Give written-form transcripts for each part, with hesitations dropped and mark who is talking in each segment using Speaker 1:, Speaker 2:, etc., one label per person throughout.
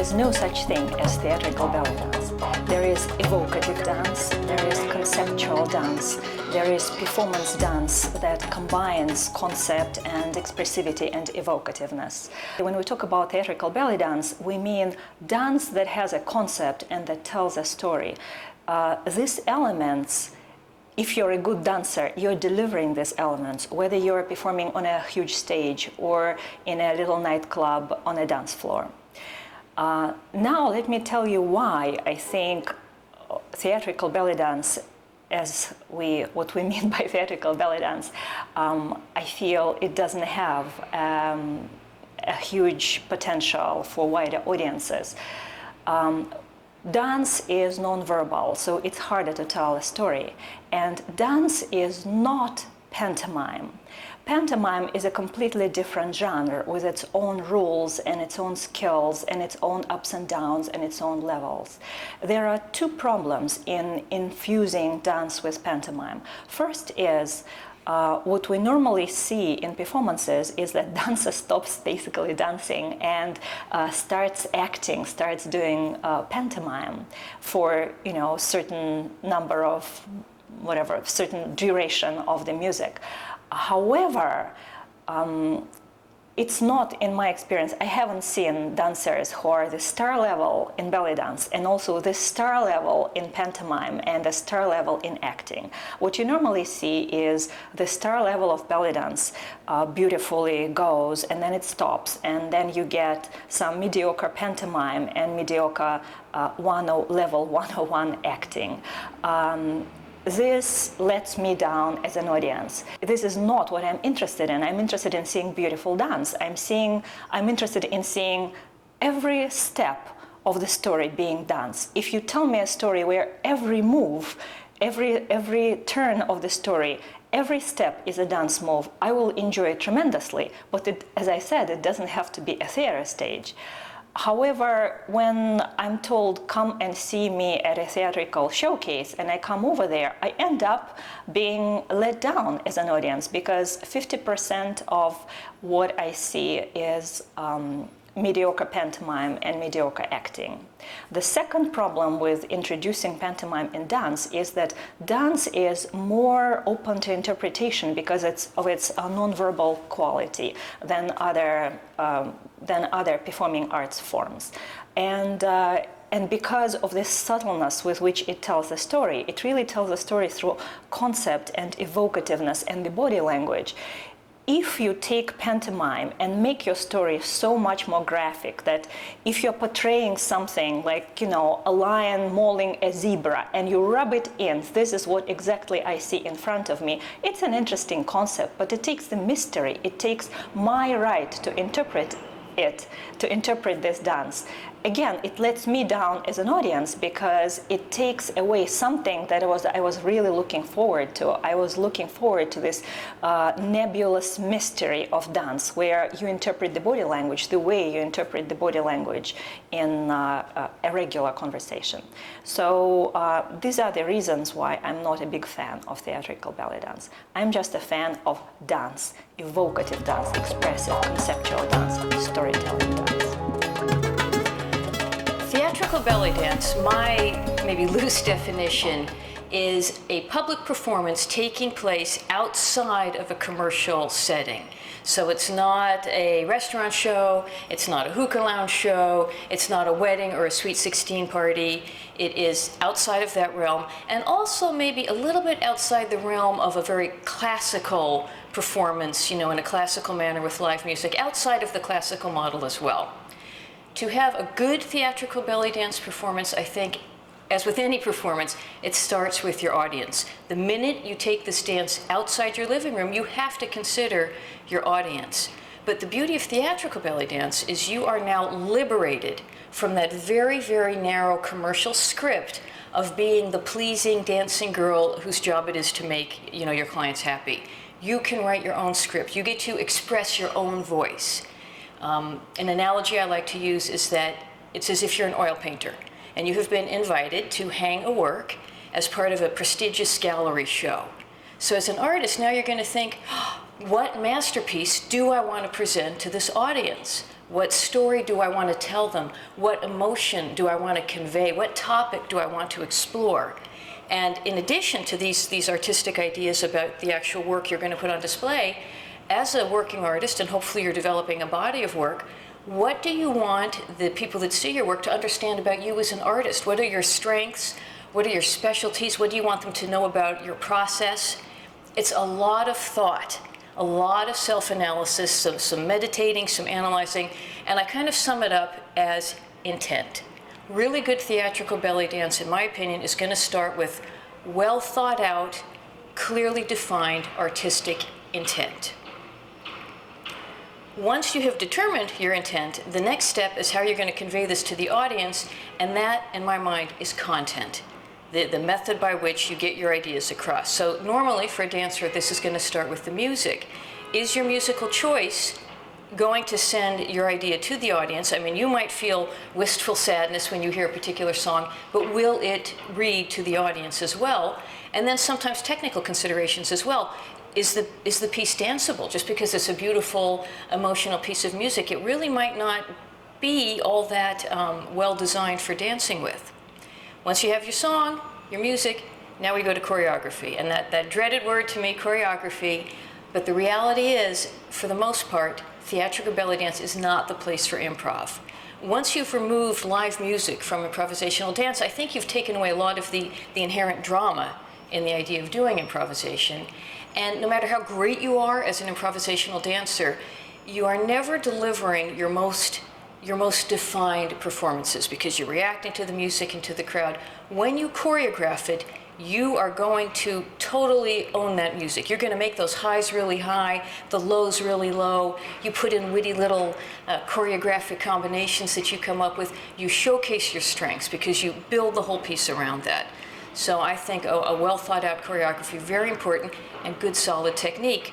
Speaker 1: is no such thing as theatrical belly dance. There is evocative dance, there is conceptual dance, there is performance dance that combines concept and expressivity and evocativeness. When we talk about theatrical belly dance, we mean dance that has a concept and that tells a story. These elements, if you're a good dancer, you're delivering these elements, whether you're performing on a huge stage or in a little nightclub on a dance floor. Now let me tell you why I think theatrical belly dance, what we mean by theatrical belly dance, I feel it doesn't have a huge potential for wider audiences. Dance is non-verbal, so it's harder to tell a story. And dance is not pantomime. Pantomime is a completely different genre with its own rules and its own skills and its own ups and downs and its own levels. There are two problems in infusing dance with pantomime. First is what we normally see in performances is that dancer stops basically dancing and starts acting, starts doing pantomime for certain number of certain duration of the music. However, it's not, in my experience, I haven't seen dancers who are the star level in belly dance and also the star level in pantomime and the star level in acting. What you normally see is the star level of belly dance beautifully goes and then it stops, and then you get some mediocre pantomime and mediocre level 101 acting. This lets me down as an audience. This is not what I'm interested in. I'm interested in seeing beautiful dance. I'm interested in seeing every step of the story being danced. If you tell me a story where every move, every turn of the story, every step is a dance move, I will enjoy it tremendously. But as I said, it doesn't have to be a theater stage. However, when I'm told, come and see me at a theatrical showcase, and I come over there, I end up being let down as an audience because 50% of what I see is mediocre pantomime and mediocre acting. The second problem with introducing pantomime in dance is that dance is more open to interpretation because of its non-verbal quality than other performing arts forms. And because of this subtleness with which it tells the story, it really tells the story through concept and evocativeness and the body language. If you take pantomime and make your story so much more graphic that if you're portraying something like, a lion mauling a zebra and you rub it in, this is what exactly I see in front of me, it's an interesting concept, but it takes the mystery, it takes my right to interpret this dance. Again, it lets me down as an audience because it takes away something that I was really looking forward to. I was looking forward to this nebulous mystery of dance where you interpret the body language the way you interpret the body language in a regular conversation. So these are the reasons why I'm not a big fan of theatrical belly dance. I'm just a fan of dance, evocative dance, expressive, conceptual dance, storytelling dance.
Speaker 2: Theatrical belly dance, my maybe loose definition, is a public performance taking place outside of a commercial setting. So it's not a restaurant show, it's not a hookah lounge show, it's not a wedding or a Sweet 16 party. It is outside of that realm, and also maybe a little bit outside the realm of a very classical performance, in a classical manner with live music, outside of the classical model as well. To have a good theatrical belly dance performance, I think, as with any performance, it starts with your audience. The minute you take this dance outside your living room, you have to consider your audience. But the beauty of theatrical belly dance is you are now liberated from that very, very narrow commercial script of being the pleasing dancing girl whose job it is to make, your clients happy. You can write your own script. You get to express your own voice. An analogy I like to use is that it's as if you're an oil painter and you have been invited to hang a work as part of a prestigious gallery show. So as an artist, now you're going to think, what masterpiece do I want to present to this audience? What story do I want to tell them? What emotion do I want to convey? What topic do I want to explore? And in addition to these artistic ideas about the actual work you're going to put on display, as a working artist, and hopefully you're developing a body of work, what do you want the people that see your work to understand about you as an artist? What are your strengths? What are your specialties? What do you want them to know about your process? It's a lot of thought, a lot of self-analysis, some meditating, some analyzing, and I kind of sum it up as intent. Really good theatrical belly dance, in my opinion, is going to start with well thought out, clearly defined artistic intent. Once you have determined your intent, the next step is how you're going to convey this to the audience, and that, in my mind, is content, the method by which you get your ideas across. So normally, for a dancer, this is going to start with the music. Is your musical choice going to send your idea to the audience? I mean, you might feel wistful sadness when you hear a particular song, but will it read to the audience as well? And then sometimes technical considerations as well. Is the piece danceable? Just because it's a beautiful, emotional piece of music, it really might not be all that well designed for dancing with. Once you have your song, your music, now we go to choreography. And that dreaded word to me, choreography, but the reality is, for the most part, theatrical belly dance is not the place for improv. Once you've removed live music from improvisational dance, I think you've taken away a lot of the inherent drama in the idea of doing improvisation. And no matter how great you are as an improvisational dancer, you are never delivering your most defined performances because you're reacting to the music and to the crowd. When you choreograph it, you are going to totally own that music. You're going to make those highs really high, the lows really low. You put in witty little choreographic combinations that you come up with. You showcase your strengths because you build the whole piece around that. So I think a well thought out choreography, very important, and good solid technique.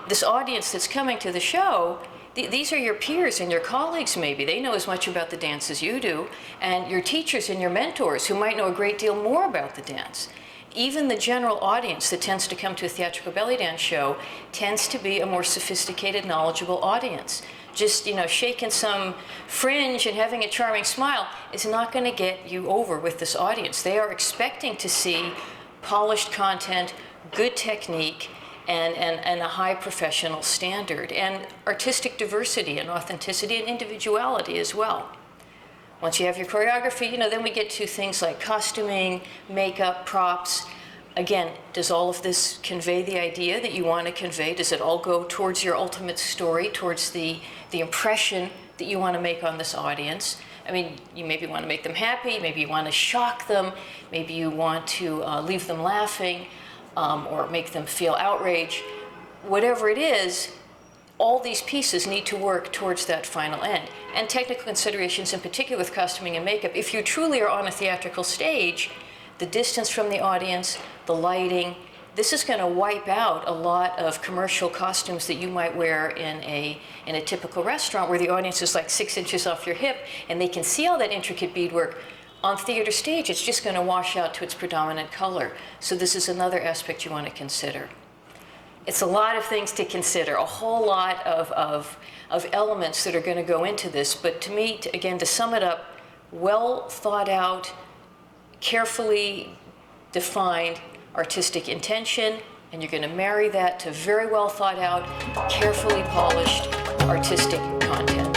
Speaker 2: This audience that's coming to the show, these are your peers and your colleagues maybe. They know as much about the dance as you do, and your teachers and your mentors who might know a great deal more about the dance. Even the general audience that tends to come to a theatrical belly dance show tends to be a more sophisticated, knowledgeable audience. Just, shaking some fringe and having a charming smile is not going to get you over with this audience. They are expecting to see polished content, good technique, and a high professional standard, and artistic diversity and authenticity and individuality as well. Once you have your choreography, then we get to things like costuming, makeup, props. Again, does all of this convey the idea that you want to convey? Does it all go towards your ultimate story, towards the impression that you want to make on this audience? I mean, you maybe want to make them happy, maybe you want to shock them, maybe you want to leave them laughing, or make them feel outrage. Whatever it is, all these pieces need to work towards that final end. And technical considerations, in particular with costuming and makeup, if you truly are on a theatrical stage, the distance from the audience, the lighting, this is going to wipe out a lot of commercial costumes that you might wear in a typical restaurant where the audience is like 6 inches off your hip and they can see all that intricate beadwork. On theater stage, it's just going to wash out to its predominant color. So this is another aspect you want to consider. It's a lot of things to consider, a whole lot of elements that are going to go into this. But to me, again, to sum it up, well thought out, carefully defined artistic intention, and you're going to marry that to very well thought out, carefully polished artistic content.